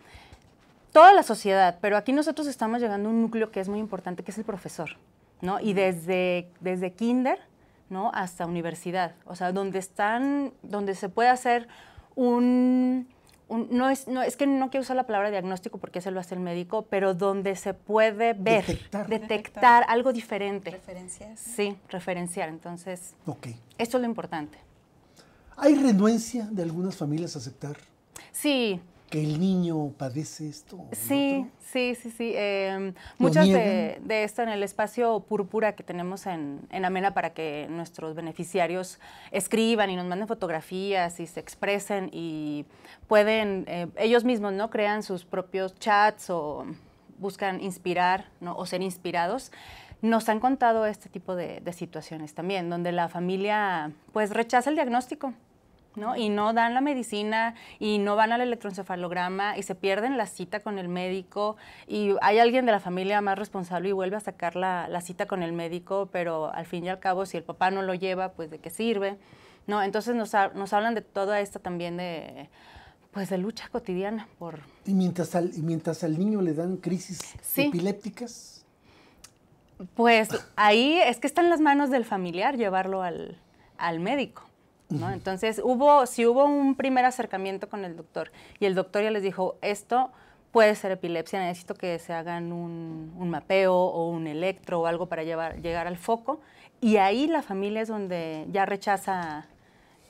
toda la sociedad, pero aquí nosotros estamos llegando a un núcleo que es muy importante, que es el profesor, ¿no? Y desde kinder, ¿no? Hasta universidad, o sea, donde se puede hacer es que no quiero usar la palabra diagnóstico porque eso lo hace el médico, pero donde se puede ver, detectar algo diferente.
Referenciar.
Sí, referenciar. Entonces,
esto
es lo importante.
¿Hay renuencia de algunas familias a aceptar?
Sí,
que el niño padece esto?
Sí. Muchas de esto en el espacio Púrpura que tenemos en Amena para que nuestros beneficiarios escriban y nos manden fotografías y se expresen y pueden, ellos mismos, ¿no? Crean sus propios chats o buscan inspirar, ¿no? O ser inspirados. Nos han contado este tipo de situaciones también, donde la familia pues rechaza el diagnóstico, ¿no? Y no dan la medicina y no van al electroencefalograma y se pierden la cita con el médico y hay alguien de la familia más responsable y vuelve a sacar la cita con el médico, pero al fin y al cabo si el papá no lo lleva, pues ¿de qué sirve? ¿No? Entonces nos hablan de toda esta también de lucha cotidiana por...
¿Y mientras al niño le dan crisis epilépticas?
Pues ahí es que está en las manos del familiar llevarlo al médico, ¿no? Entonces si hubo un primer acercamiento con el doctor y el doctor ya les dijo, esto puede ser epilepsia, necesito que se hagan un mapeo o un electro o algo para llegar al foco, y ahí la familia es donde ya rechaza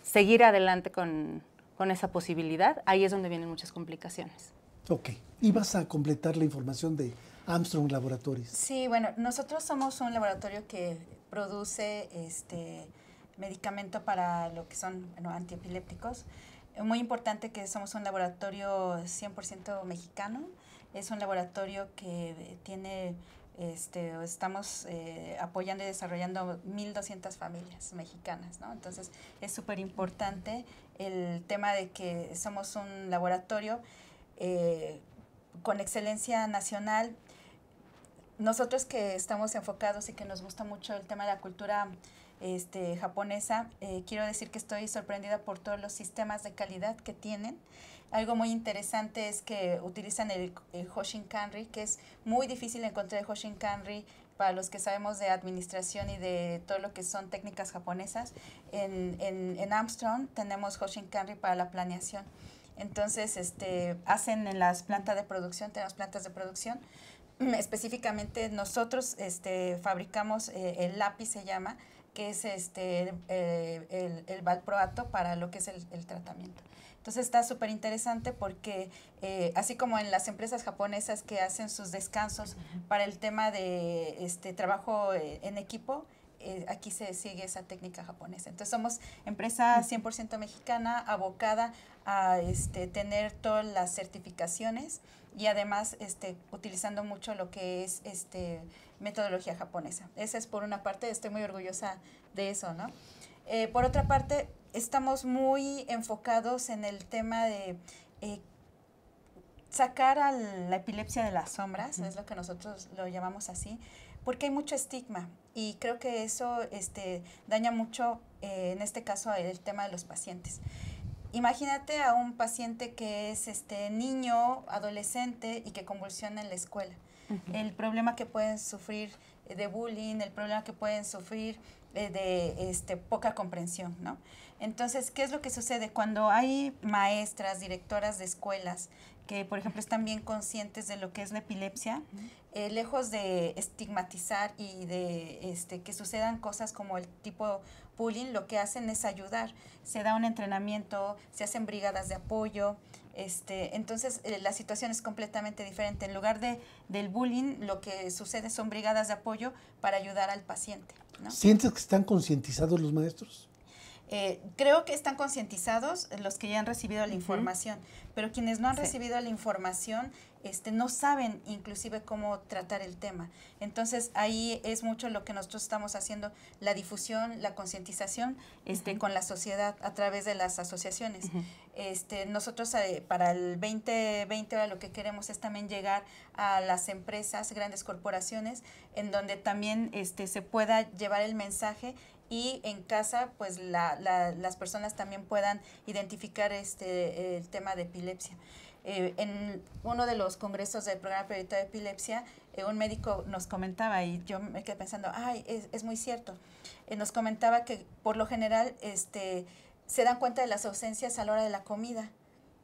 seguir adelante con esa posibilidad, ahí es donde vienen muchas complicaciones.
Ok, ¿y vas a completar la información de Armstrong Laboratories?
Sí, bueno, nosotros somos un laboratorio que produce medicamento para lo que son antiepilépticos. Muy importante que somos un laboratorio 100% mexicano. Es un laboratorio que tiene, estamos apoyando y desarrollando 1,200 familias mexicanas, ¿no? Entonces, es súper importante el tema de que somos un laboratorio con excelencia nacional. Nosotros que estamos enfocados y que nos gusta mucho el tema de la cultura japonesa, quiero decir que estoy sorprendida por todos los sistemas de calidad que tienen. Algo muy interesante es que utilizan el Hoshin Kanri, que es muy difícil encontrar el Hoshin Kanri para los que sabemos de administración y de todo lo que son técnicas japonesas. En Armstrong tenemos Hoshin Kanri para la planeación. Entonces, hacen en las plantas de producción, tenemos plantas de producción. Específicamente nosotros fabricamos el lápiz, se llama, que es el valproato para lo que es el tratamiento. Entonces está súper interesante porque así como en las empresas japonesas que hacen sus descansos para el tema de trabajo en equipo, aquí se sigue esa técnica japonesa. Entonces somos empresa 100% mexicana, abocada a tener todas las certificaciones y además utilizando mucho lo que es metodología japonesa. Esa es por una parte, estoy muy orgullosa de eso, ¿no? Por otra parte, estamos muy enfocados en el tema de sacar a la epilepsia de las sombras, es lo que nosotros lo llamamos así, porque hay mucho estigma y creo que eso daña mucho, en este caso, el tema de los pacientes. Imagínate a un paciente que es niño, adolescente y que convulsiona en la escuela. El problema que pueden sufrir de bullying, el problema que pueden sufrir de poca comprensión, ¿no? Entonces, ¿qué es lo que sucede? Cuando hay maestras, directoras de escuelas que, por ejemplo, están bien conscientes de lo que es la epilepsia, lejos de estigmatizar y de que sucedan cosas como el tipo bullying, lo que hacen es ayudar. Se da un entrenamiento, se hacen brigadas de apoyo. Entonces, la situación es completamente diferente. En lugar del bullying, lo que sucede son brigadas de apoyo para ayudar al paciente, ¿no?
¿Sientes que están concientizados los maestros?
Creo que están concientizados los que ya han recibido la información, pero quienes no han recibido la información no saben inclusive cómo tratar el tema. Entonces ahí es mucho lo que nosotros estamos haciendo, la difusión, la concientización con la sociedad a través de las asociaciones. Nosotros para el 2020 ahora lo que queremos es también llegar a las empresas, grandes corporaciones, en donde también se pueda llevar el mensaje y en casa pues las personas también puedan identificar el tema de epilepsia. En uno de los congresos del programa prioritario de epilepsia, un médico nos comentaba y yo me quedé pensando, es muy cierto, nos comentaba que por lo general se dan cuenta de las ausencias a la hora de la comida,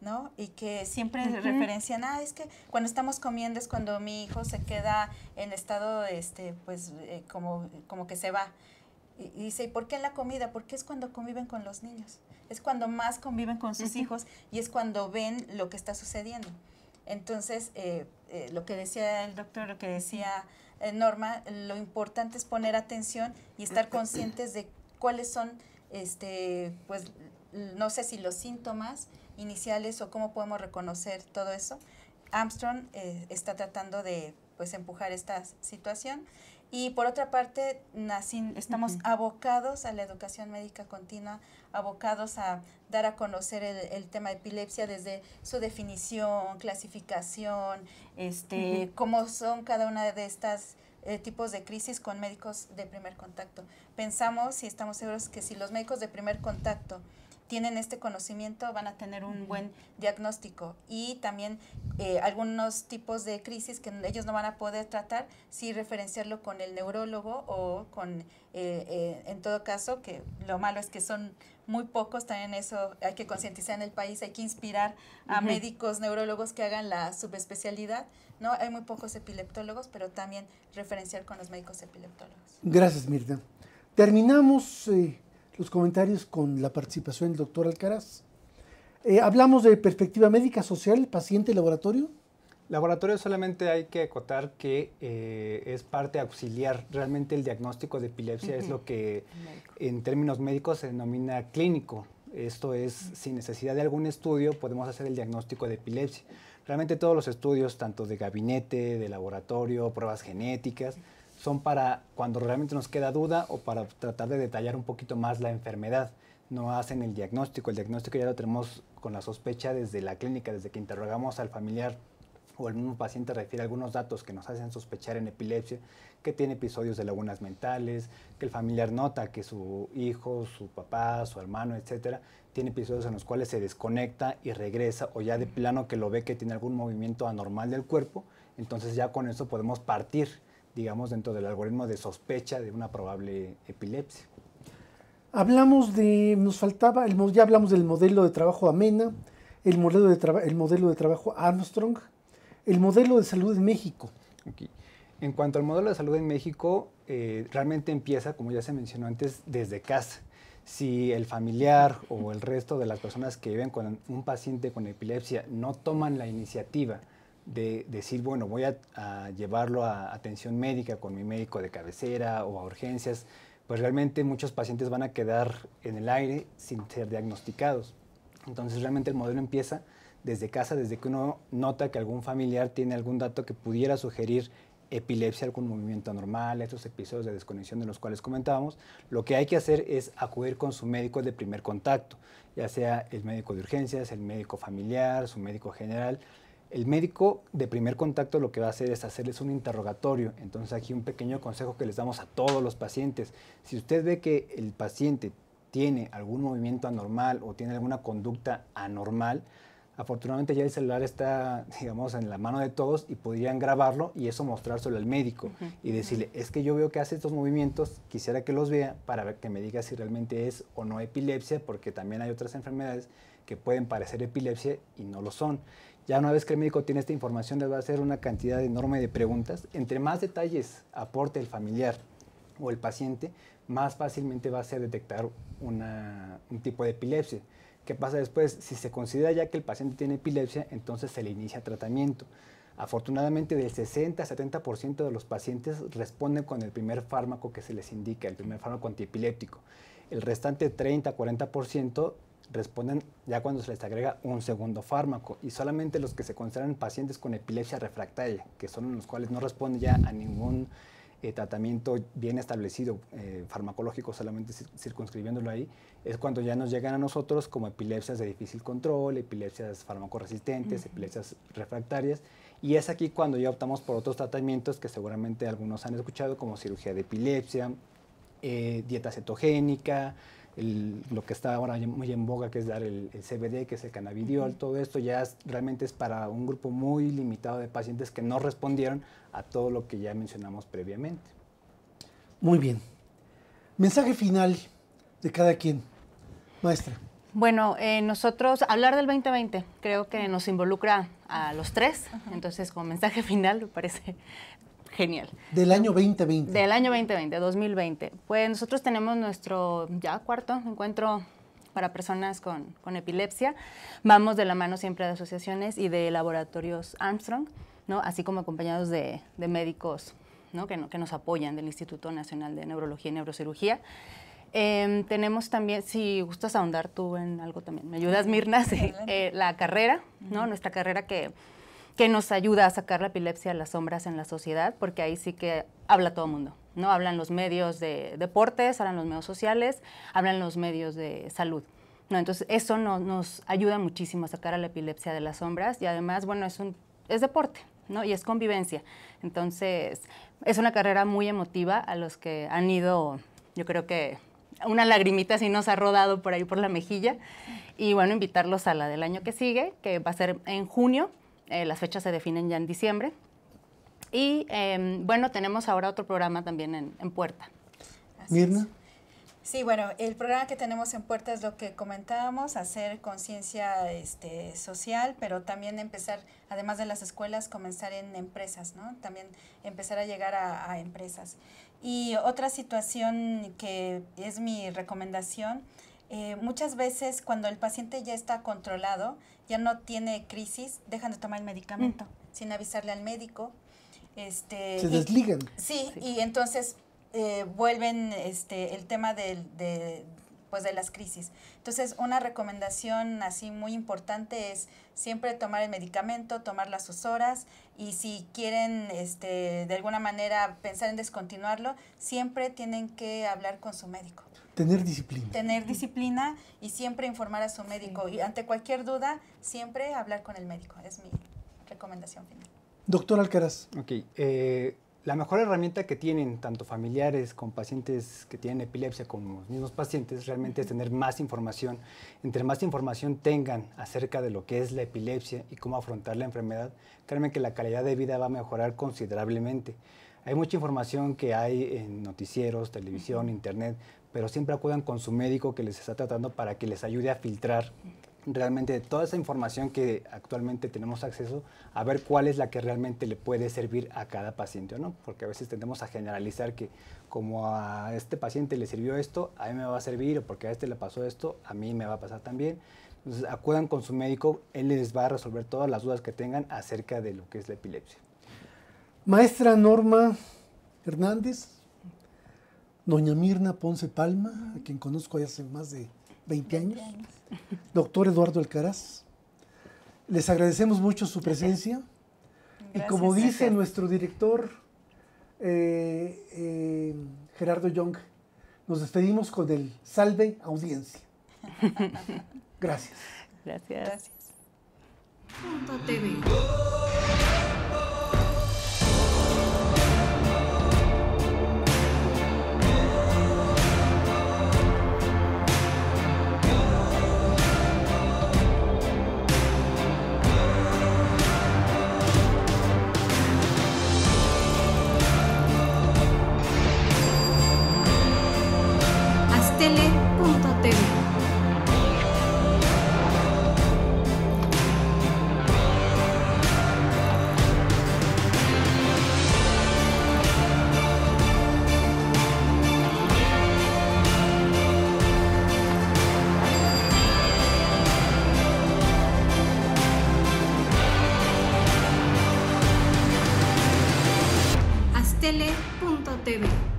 ¿no? Y que siempre referencian, es que cuando estamos comiendo es cuando mi hijo se queda en estado, como que se va. Y dice, ¿y por qué en la comida? Porque es cuando conviven con los niños, es cuando más conviven con sus hijos y es cuando ven lo que está sucediendo. Entonces, lo que decía el doctor, lo que decía Norma, lo importante es poner atención y estar conscientes de cuáles son, pues, no sé si los síntomas iniciales o cómo podemos reconocer todo eso. Armstrong está tratando de, pues, empujar esta situación. Y por otra parte, estamos abocados a la educación médica continua, abocados a dar a conocer el tema de epilepsia desde su definición, clasificación, cómo son cada una de estas tipos de crisis con médicos de primer contacto. Pensamos y estamos seguros que si los médicos de primer contacto tienen este conocimiento, van a tener un buen diagnóstico y también algunos tipos de crisis que ellos no van a poder tratar, sí referenciarlo con el neurólogo o con, en todo caso, que lo malo es que son muy pocos, también eso hay que concientizar en el país, hay que inspirar a médicos neurólogos que hagan la subespecialidad, ¿no? Hay muy pocos epileptólogos, pero también referenciar con los médicos epileptólogos.
Gracias, Mirta. Terminamos los comentarios con la participación del doctor Alcaraz. Hablamos de perspectiva médica, social, paciente, laboratorio.
Laboratorio solamente hay que acotar que es parte auxiliar. Realmente el diagnóstico de epilepsia es lo que en términos médicos se denomina clínico. Esto es, sin necesidad de algún estudio, podemos hacer el diagnóstico de epilepsia. Realmente todos los estudios, tanto de gabinete, de laboratorio, pruebas genéticas, son para cuando realmente nos queda duda o para tratar de detallar un poquito más la enfermedad. No hacen el diagnóstico ya lo tenemos con la sospecha desde la clínica, desde que interrogamos al familiar o el mismo paciente refiere algunos datos que nos hacen sospechar en epilepsia, que tiene episodios de lagunas mentales, que el familiar nota que su hijo, su papá, su hermano, etcétera, tiene episodios en los cuales se desconecta y regresa, o ya de plano que lo ve que tiene algún movimiento anormal del cuerpo, entonces ya con eso podemos partir, digamos, dentro del algoritmo de sospecha de una probable epilepsia.
Hablamos de, nos faltaba, ya hablamos del modelo de trabajo AMENA, el modelo de trabajo Armstrong, el modelo de salud en México.
Aquí. En cuanto al modelo de salud en México, realmente empieza, como ya se mencionó antes, desde casa. Si el familiar o el resto de las personas que viven con un paciente con epilepsia no toman la iniciativa de decir, bueno, voy a llevarlo a atención médica con mi médico de cabecera o a urgencias, pues realmente muchos pacientes van a quedar en el aire sin ser diagnosticados. Entonces realmente el modelo empieza desde casa, desde que uno nota que algún familiar tiene algún dato que pudiera sugerir epilepsia, algún movimiento anormal, estos episodios de desconexión de los cuales comentábamos. Lo que hay que hacer es acudir con su médico de primer contacto, ya sea el médico de urgencias, el médico familiar, su médico general. El médico de primer contacto lo que va a hacer es hacerles un interrogatorio. Entonces aquí un pequeño consejo que les damos a todos los pacientes. Si usted ve que el paciente tiene algún movimiento anormal o tiene alguna conducta anormal, afortunadamente ya el celular está, digamos, en la mano de todos y podrían grabarlo y eso mostrárselo al médico y decirle, es que yo veo que hace estos movimientos, quisiera que los vea para que me diga si realmente es o no epilepsia, porque también hay otras enfermedades que pueden parecer epilepsia y no lo son. Ya una vez que el médico tiene esta información, le va a hacer una cantidad enorme de preguntas. Entre más detalles aporte el familiar o el paciente, más fácilmente va a ser detectar un tipo de epilepsia. ¿Qué pasa después? Si se considera ya que el paciente tiene epilepsia, entonces se le inicia tratamiento. Afortunadamente, del 60 a 70% de los pacientes responden con el primer fármaco que se les indica, el primer fármaco antiepiléptico. El restante 30 a 40% responden ya cuando se les agrega un segundo fármaco y solamente los que se consideran pacientes con epilepsia refractaria, que son los cuales no responden ya a ningún tratamiento bien establecido farmacológico, solamente circunscribiéndolo ahí, es cuando ya nos llegan a nosotros como epilepsias de difícil control, epilepsias farmacoresistentes, epilepsias refractarias, y es aquí cuando ya optamos por otros tratamientos que seguramente algunos han escuchado, como cirugía de epilepsia, dieta cetogénica, lo que está ahora muy en boga, que es dar el CBD, que es el cannabidiol. Todo esto ya realmente es para un grupo muy limitado de pacientes que no respondieron a todo lo que ya mencionamos previamente.
Muy bien. Mensaje final de cada quien. Maestra.
Bueno, nosotros, hablar del 2020 creo que nos involucra a los tres, entonces como mensaje final me parece genial.
Del año 2020.
Del año 2020, 2020. Pues nosotros tenemos nuestro ya cuarto encuentro para personas con epilepsia. Vamos de la mano siempre de asociaciones y de laboratorios Armstrong, ¿no? Así como acompañados de médicos, ¿no? que nos apoyan del Instituto Nacional de Neurología y Neurocirugía. Tenemos también, si gustas ahondar tú en algo también, ¿me ayudas, Mirna? Sí, la carrera, ¿no? Nuestra carrera que nos ayuda a sacar la epilepsia a las sombras en la sociedad, porque ahí sí que habla todo el mundo, ¿no? Hablan los medios de deportes, hablan los medios sociales, hablan los medios de salud, ¿no? Entonces, eso nos ayuda muchísimo a sacar a la epilepsia de las sombras y además, bueno, es deporte, ¿no? Y es convivencia. Entonces, es una carrera muy emotiva a los que han ido, yo creo que una lagrimita sí nos ha rodado por ahí por la mejilla. Y bueno, invitarlos a la del año que sigue, que va a ser en junio. Las fechas se definen ya en diciembre. Y bueno, tenemos ahora otro programa también en puerta.
Mirna.
Sí, bueno, el programa que tenemos en puerta es lo que comentábamos, hacer conciencia social, pero también empezar, además de las escuelas, comenzar en empresas, ¿no? También empezar a llegar a empresas. Y otra situación que es mi recomendación, muchas veces cuando el paciente ya está controlado, ya no tiene crisis, dejan de tomar el medicamento sin avisarle al médico.
Se desligan.
Sí, y entonces vuelven el tema de las crisis. Entonces, una recomendación así muy importante es siempre tomar el medicamento, tomarlo a sus horas, y si quieren de alguna manera pensar en descontinuarlo, siempre tienen que hablar con su médico.
Tener disciplina.
Tener disciplina y siempre informar a su médico. Sí. Y ante cualquier duda, siempre hablar con el médico. Es mi recomendación final.
Doctor Alcaraz.
Ok. La mejor herramienta que tienen tanto familiares con pacientes que tienen epilepsia como los mismos pacientes realmente es tener más información. Entre más información tengan acerca de lo que es la epilepsia y cómo afrontar la enfermedad, créanme que la calidad de vida va a mejorar considerablemente. Hay mucha información que hay en noticieros, televisión, internet, pero siempre acudan con su médico que les está tratando para que les ayude a filtrar realmente toda esa información que actualmente tenemos acceso, a ver cuál es la que realmente le puede servir a cada paciente o no, porque a veces tendemos a generalizar que como a este paciente le sirvió esto, a mí me va a servir, o porque a este le pasó esto, a mí me va a pasar también. Entonces acudan con su médico, él les va a resolver todas las dudas que tengan acerca de lo que es la epilepsia.
Maestra Norma Hernández, doña Mirna Ponce Palma, a quien conozco ya hace más de 20 años. Doctor Eduardo Alcaraz, les agradecemos mucho su presencia. Gracias. Y como dice nuestro director Gerardo Young, nos despedimos con el salve audiencia. Gracias.
Gracias.
TV. Astele.tv